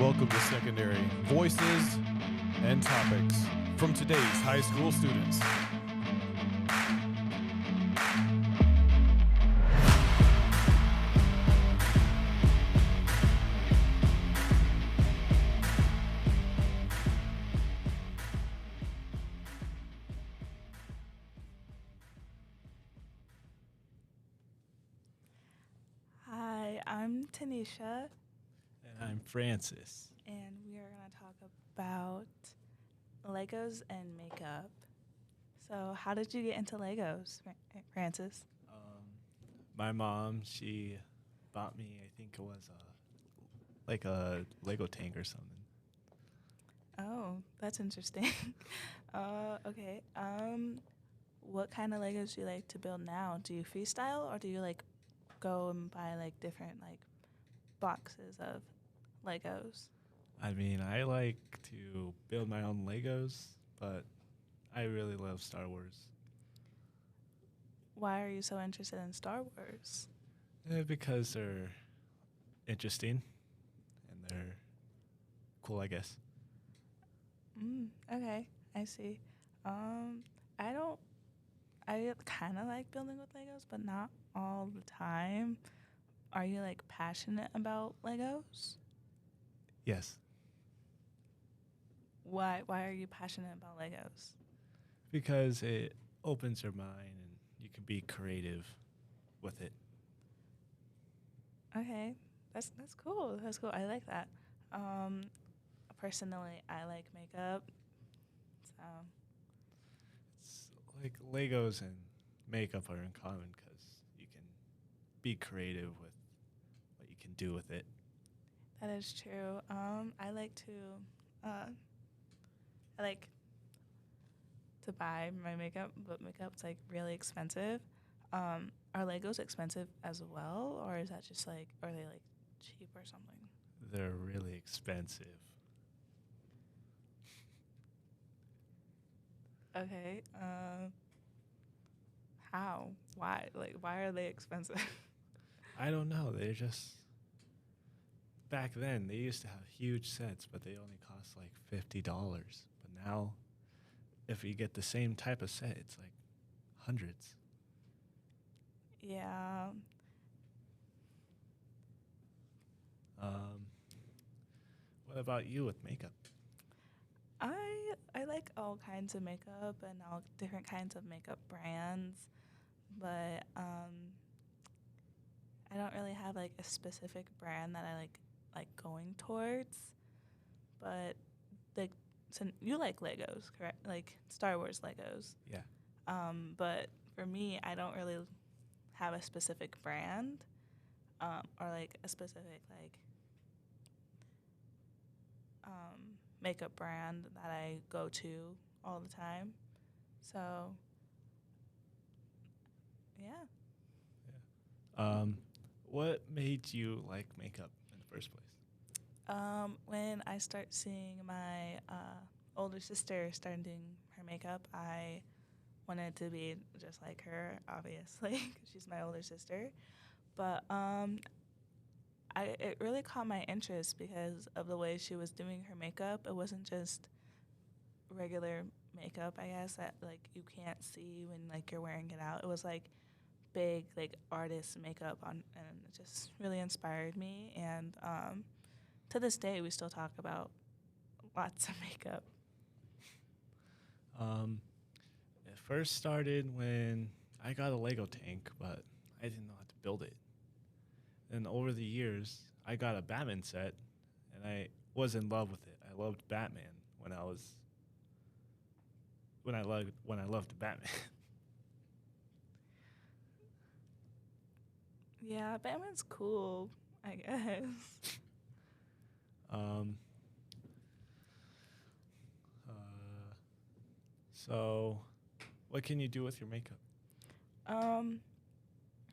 Welcome to Secondary Voices and Topics from today's high school students. Hi, I'm Tanesha, And I'm Francis. and we are going to talk about Legos and makeup. So, how did you get into Legos, Francis? My mom, she bought me, I think it was a Lego tank or something. Oh, that's interesting. Okay. What kind of Legos do you like to build now? Do you freestyle or do you like go and buy like different like boxes of Legos? I mean, I like to build my own Legos, but I really love Star Wars. Why are you so interested in Star Wars? Because they're interesting and they're cool, I guess. Okay, I see. Um, I don't. I kind of like building with Legos, but not all the time. Are you like passionate about Legos? Yes, Why are you passionate about Legos? because it opens your mind and you can be creative with it. Okay, that's cool. That's cool. I like that. Um, Personally, I like makeup. So It's like Legos and makeup are in common because you can be creative with what you can do with it. that is true. I like to. Uh, I like to buy my makeup, but makeup's like really expensive. Are Legos expensive as well, or is that just like, are they like cheap or something? They're really expensive. Okay. How? Why? Like, why are they expensive? I don't know. They're just back then they used to have huge sets, but they only cost like $50. But now, if you get the same type of set, it's like hundreds. Yeah. Um, what about you with makeup? I like all kinds of makeup and all different kinds of makeup brands, but I don't really have like a specific brand that I like going towards. But like, so you like Legos, correct? Like Star Wars Legos. Yeah. But for me, I don't really have a specific brand, or like a specific like makeup brand that I go to all the time. So yeah. Um, what made you like makeup in the first place? When I start seeing my older sister starting doing her makeup, I wanted to be just like her, obviously, 'cause she's my older sister. But it really caught my interest because of the way she was doing her makeup. It wasn't just regular makeup, I guess, that like you can't see when like you're wearing it out. It was like big like artist makeup on, and it just really inspired me. And to this day, we still talk about lots of makeup. Um, it first started when I got a Lego tank, but I didn't know how to build it. And over the years, I got a Batman set, and I was in love with it. I loved Batman when I loved Batman. Yeah, Batman's cool, I guess. um, uh, so, what can you do with your makeup? Um,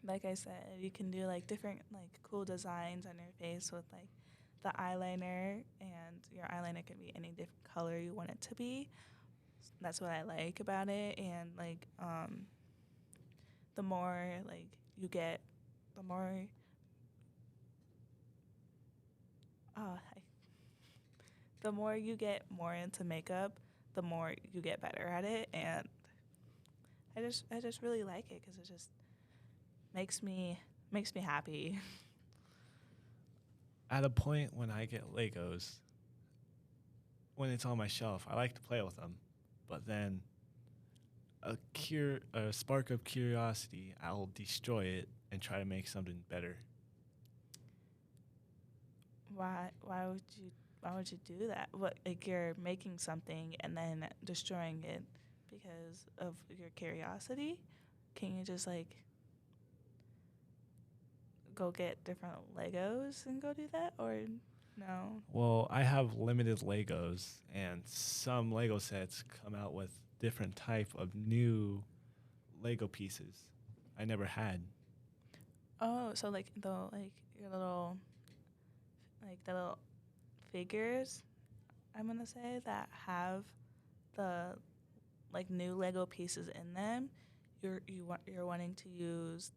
like I said, you can do like different like cool designs on your face with like the eyeliner, and your eyeliner can be any different color you want it to be. That's what I like about it. And like the more like you get, the more I the more you get more into makeup, the more you get better at it, and I just really like it because it just makes me happy. At a point when I get Legos, when it's on my shelf, I like to play with them, but then a spark of curiosity, I'll destroy it and try to make something better. Why would you do that? What, like, you're making something and then destroying it because of your curiosity? Can you just like go get different Legos and go do that, or no? Well, I have limited Legos, and some Lego sets come out with different type of new Lego pieces I never had. Oh, so like your little the little figures, I'm gonna say, that have the like new Lego pieces in them. You're wanting to use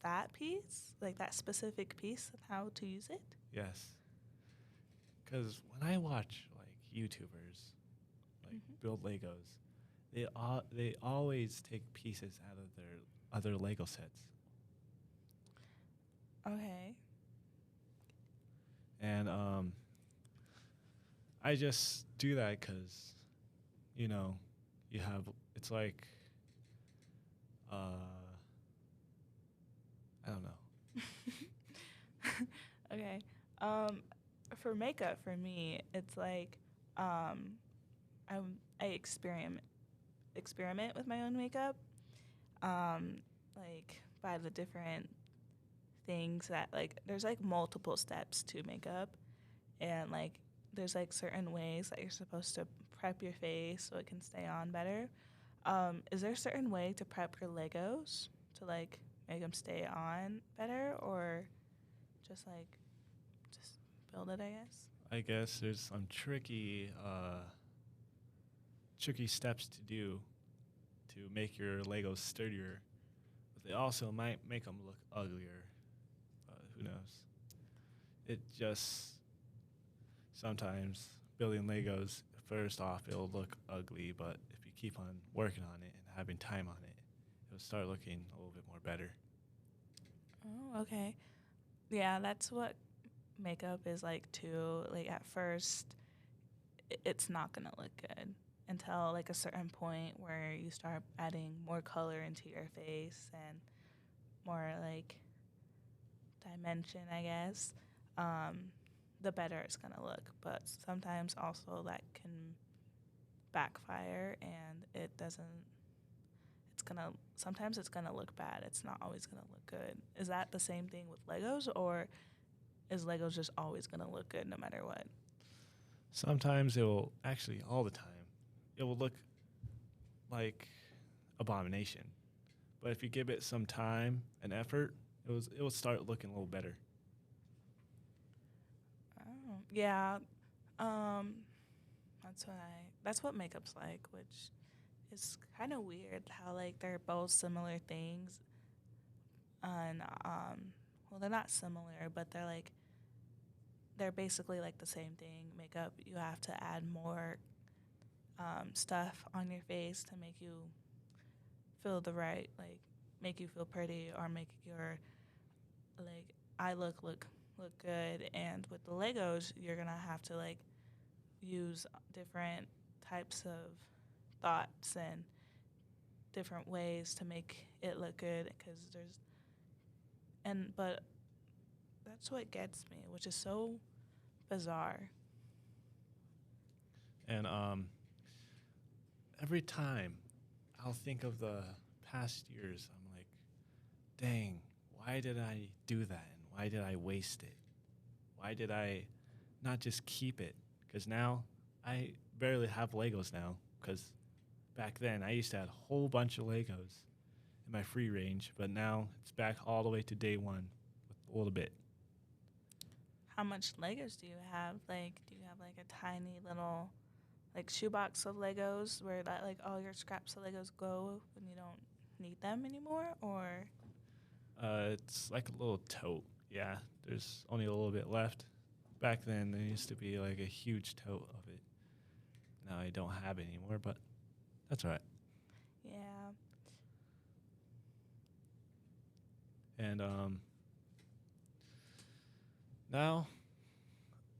that piece, like that specific piece, and how to use it. Yes, because when I watch like YouTubers like Mhm. build Legos, they always take pieces out of their other Lego sets, Okay. and I just do that because you know you have it's like I don't know. Okay. Um, for makeup, for me, it's like um, I experiment with my own makeup. Like by the different things that, like, there's like multiple steps to makeup, and like there's like certain ways that you're supposed to prep your face so it can stay on better. Is there a certain way to prep your Legos to like make them stay on better, or just like just build it, I guess? I guess there's some tricky steps to do to make your Legos sturdier, but they also might make them look uglier. Who knows? It just sometimes building Legos, first off, it'll look ugly, but if you keep on working on it and having time on it, it'll start looking a little bit more better. Oh, okay. Yeah, that's what makeup is like too. Like at first, it's not gonna look good until like a certain point where you start adding more color into your face and more like dimension, I guess. Um, the better it's gonna look. But sometimes also that can backfire, and it doesn't. Sometimes it's gonna look bad. It's not always gonna look good. Is that the same thing with Legos, or is Legos just always gonna look good no matter what? Sometimes it will actually all the time. It will look like abomination, but if you give it some time and effort, it will start looking a little better. Oh, yeah. Um, that's what makeup's like, which is kind of weird how like they're both similar things, and well, they're not similar, but they're basically like the same thing. Makeup, you have to add more stuff on your face to make you feel like make you feel pretty, or make your like eye look good. And with the Legos, you're gonna have to like use different types of thoughts and different ways to make it look good, because but that's what gets me, which is so bizarre. And every time I'll think of the past years, I'm like, dang, why did I do that? And why did I waste it? Why did I not just keep it? Because now I barely have Legos now. Because back then I used to have a whole bunch of Legos in my free range, but now it's back all the way to day one with a little bit. How much Legos do you have? Like, do you have like a tiny little like shoebox of Legos where that like all your scraps of Legos go when you don't need them anymore, or It's like a little tote. Yeah, there's only a little bit left, back then there used to be like a huge tote of it. Now I don't have it anymore, but that's all right. Yeah. And now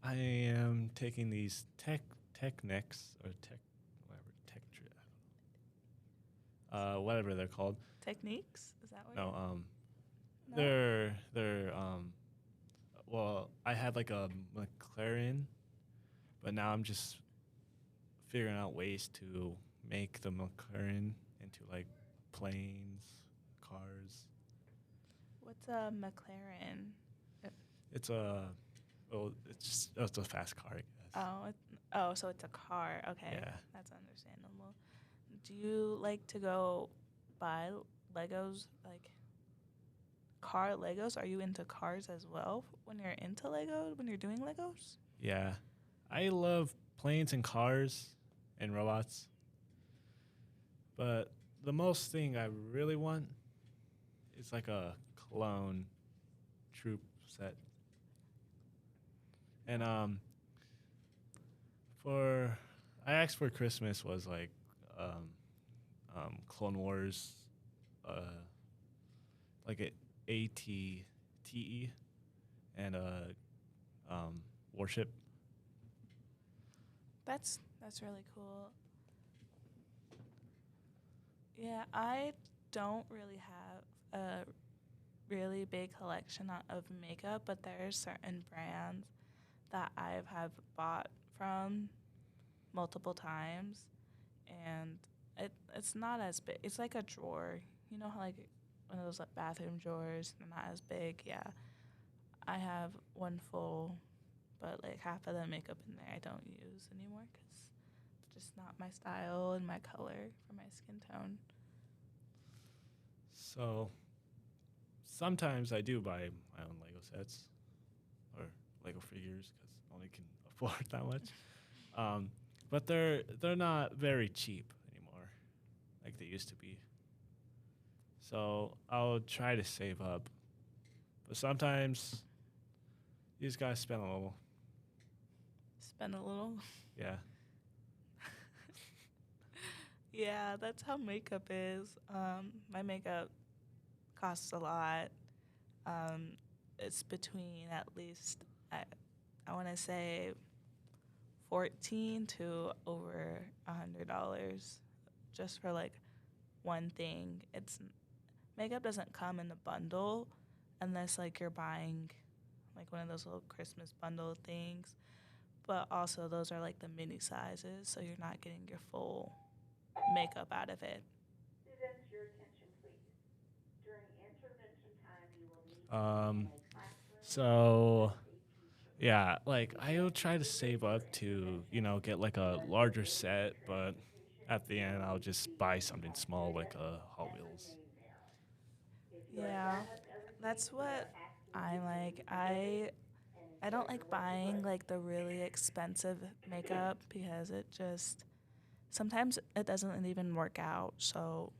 I am taking these technics or tech whatever whatever they're called. Techniques? Is that what? No, No? they're well, I had like a McLaren, but now I'm just figuring out ways to make the McLaren into like planes, cars. What's a McLaren? It's a it's a fast car, I guess. So it's a car. Okay. Yeah. That's understandable. Do you like to go buy Legos, like car Legos? Are you into cars as well when you're into Legos, when you're doing Legos? Yeah. I love planes and cars and robots. But the most thing I really want is like a clone troop set. And for I asked for Christmas was like Clone Wars, like a ATTE and a warship. That's really cool. Yeah, I don't really have a really big collection of makeup, but there are certain brands that have bought from multiple times, and it's not as big. It's like a drawer. You know how like one of those like bathroom drawers, they're not as big. Yeah, I have one full, but like half of the makeup in there I don't use anymore because it's just not my style and my color for my skin tone. So sometimes I do buy my own Lego sets or Lego figures because I only can afford that much. But they're not very cheap anymore, like they used to be. So I'll try to save up, but sometimes you just gotta spend a little. Spend a little. Yeah. Yeah, that's how makeup is. My makeup costs a lot. It's between at least I want to say 14 to over $100 just for like one thing. It's makeup doesn't come in a bundle unless like you're buying like one of those little Christmas bundle things. But also those are like the mini sizes, so you're not getting your full makeup out of it. Students, your attention, please. During intervention time, you will need to be in a classroom So with a teacher. yeah, like I'll try to save up to, get like a larger set, but at the end I'll just buy something small like a Hot Wheels. If you are Yeah, done with everything, that's we are what asking I you to like. leave the building and I enjoy don't the like rest of buying the like the really expensive makeup because it just sometimes it doesn't even work out. So,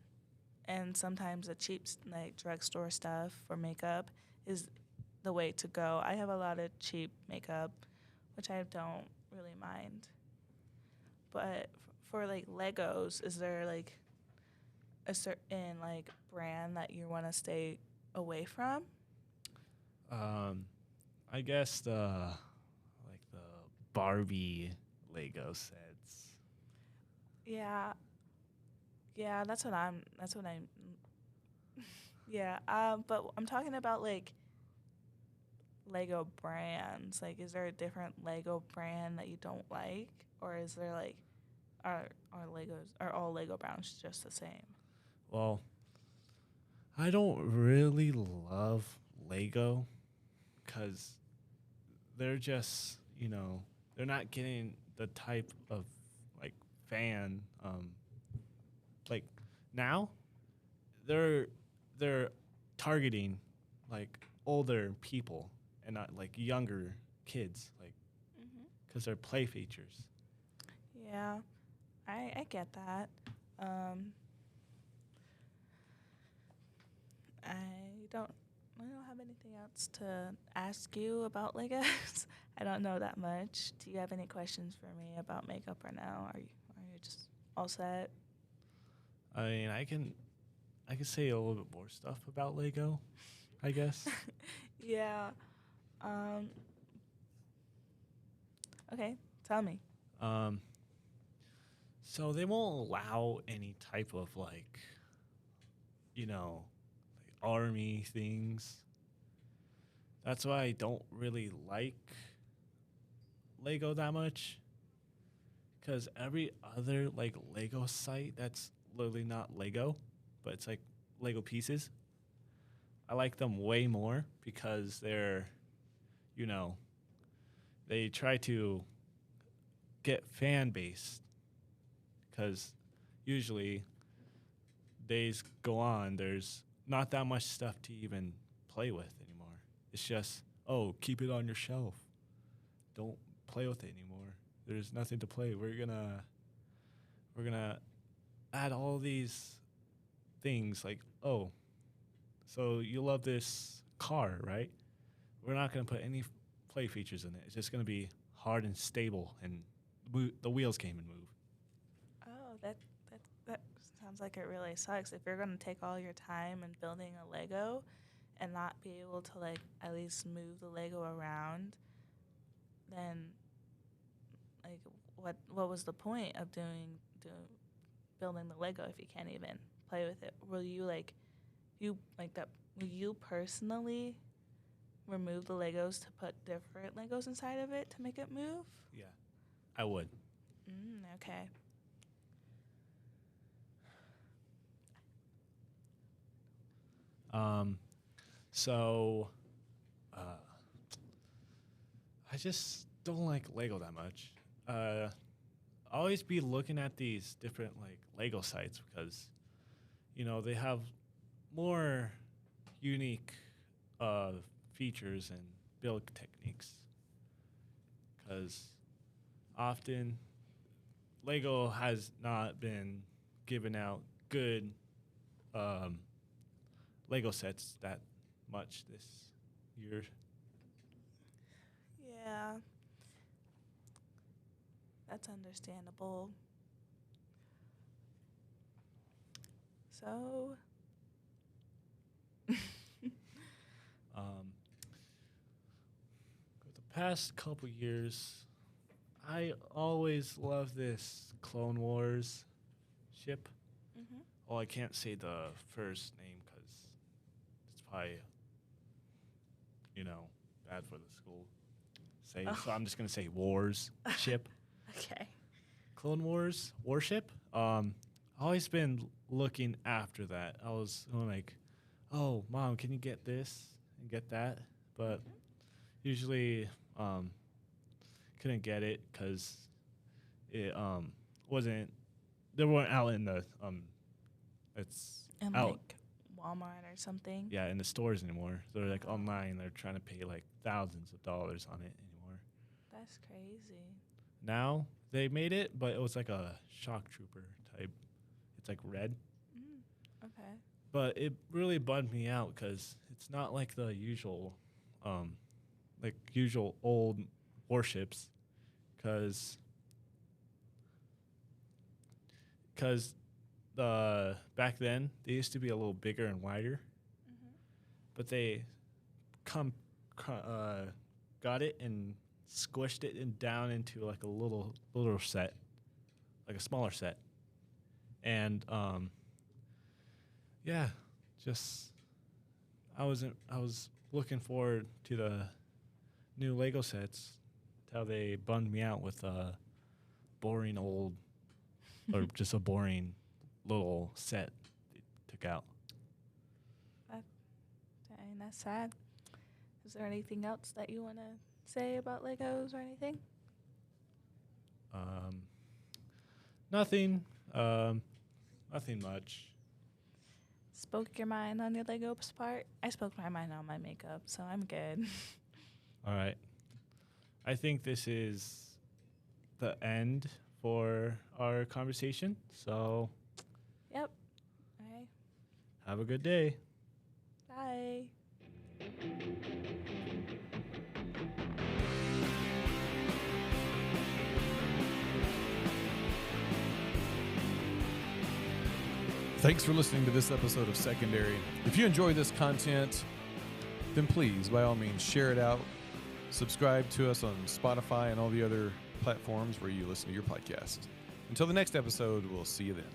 and sometimes the cheap like drugstore stuff for makeup is the way to go. I have a lot of cheap makeup, which I don't really mind. But for like Legos, is there like a certain like brand that you want to stay away from? Um, I guess the Barbie Lego sets. Yeah, yeah, That's what I'm. Yeah, but I'm talking about like Lego brands. Like, is there a different Lego brand that you don't like, or is there like are all Lego brands just the same? Well, I don't really love Lego because they're just, they're not getting the type of like fan. Like now, they're they're targeting like older people and not like younger kids, like Hmm. because they're play features. Yeah, I get that. Um, I don't I don't have anything else to ask you about Legos. I don't know that much. Do you have any questions for me about makeup right now? Are you just all set? I mean, I can say a little bit more stuff about Lego, I guess. Yeah. Um. Okay. Tell me. Um, so they won't allow any type of like, like army things. That's why I don't really like Lego that much. Because every other like Lego site that's literally not Lego, but it's like Lego pieces, I like them way more because you know, they try to get fan base. Because usually days go on, there's not that much stuff to even play with anymore. It's just, oh, keep it on your shelf. Don't play with it anymore. There's nothing to play. We're gonna add all these things like, oh, so you love this car, right? We're not gonna put any play features in it. It's just gonna be hard and stable, and the wheels can't even move. Oh, that sounds like it really sucks. If you're gonna take all your time in building a Lego and not be able to like at least move the Lego around, then like what was the point of building the Lego if you can't even play with it? Will you Will you personally remove the Legos to put different Legos inside of it to make it move? Yeah, I would. Okay. Um, so I just don't like Lego that much. Always be looking at these different like Lego sites because they have more unique features and build techniques. Because often Lego has not been giving out good um, Lego sets that much this year. Yeah, that's understandable. So, Um, for the past couple years, I always love this Clone Wars ship. mhm. Oh, I can't say the first name because it's probably, bad for the school. So I'm just gonna say Wars ship. Okay. Clone Wars warship. Always been looking after that. I was like, oh, mom, can you get this and get that? But usually couldn't get it because it wasn't. They weren't out in the it's And out. like Walmart or something. Yeah, in the stores anymore. They're like online. They're trying to pay like thousands of dollars on it anymore. That's crazy. Now they made it, but it was like a shock trooper type. It's like red, Okay. but it really bummed me out because it's not like the usual old warships. Because back then they used to be a little bigger and wider, but they come got it and squished it down into like a little set, like a smaller set, and yeah, just I was looking forward to the new Lego sets. How they bummed me out with boring old or just a boring little set they took out. Dang, that's sad. Is there anything else that you want to say about Legos or anything? Nothing. Nothing much. Spoke your mind on your Legos part? I spoke my mind on my makeup, so I'm good. All right. I think this is the end for our conversation. So Yep. All right. have a good day. Bye. Thanks for listening to this episode of Secondary. If you enjoy this content, then please, by all means, share it out. Subscribe to us on Spotify and all the other platforms where you listen to your podcast. Until the next episode, we'll see you then.